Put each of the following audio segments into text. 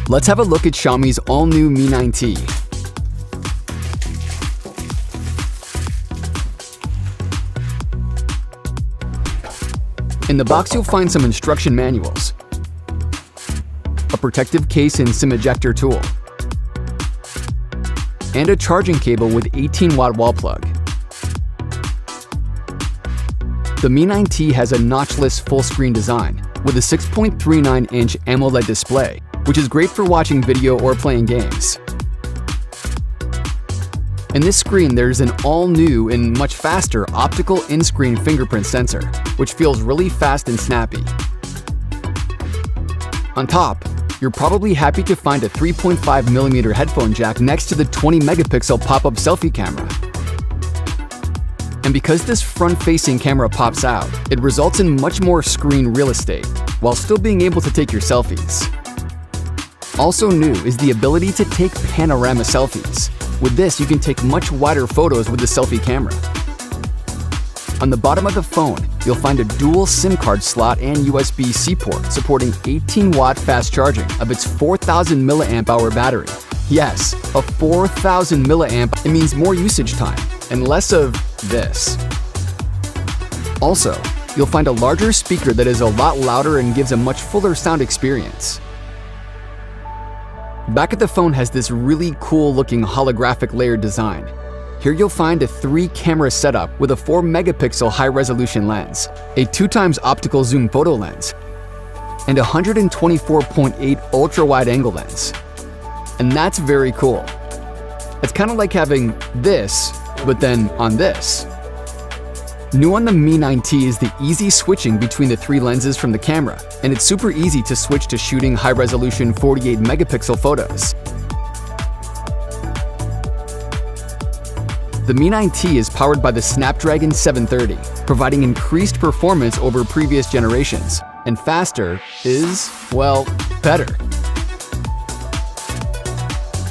Let's have a look at Xiaomi's all-new Mi 9T. In the box, you'll find some instruction manuals, a protective case and SIM ejector tool, and a charging cable with 18-watt wall plug. The Mi 9T has a notchless full-screen design with a 6.39-inch AMOLED display, which is great for watching video or playing games. In this screen, there's an all-new and much faster optical in-screen fingerprint sensor, which feels really fast and snappy. On top, you're probably happy to find a 3.5mm headphone jack next to the 20-megapixel pop-up selfie camera. And because this front-facing camera pops out, it results in much more screen real estate, while still being able to take your selfies. Also new is the ability to take panorama selfies. With this, you can take much wider photos with the selfie camera. On the bottom of the phone, you'll find a dual SIM card slot and USB-C port supporting 18-watt fast charging of its 4,000 mAh battery. Yes, a 4,000 mAh. It means more usage time and less of this. Also, you'll find a larger speaker that is a lot louder and gives a much fuller sound experience. Back of the phone has this really cool looking holographic layered design. Here you'll find a 3-camera setup with a 4-megapixel high-resolution lens, a 2x optical zoom photo lens, and a 124.8 ultra-wide-angle lens. And that's very cool. It's kind of like having this, but then on this. New on the Mi 9T is the easy switching between the 3 lenses from the camera, and it's super easy to switch to shooting high-resolution 48-megapixel photos. The Mi 9T is powered by the Snapdragon 730, providing increased performance over previous generations, and faster is, well, better.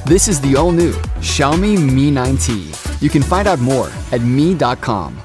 This is the all-new Xiaomi Mi 9T. You can find out more at mi.com.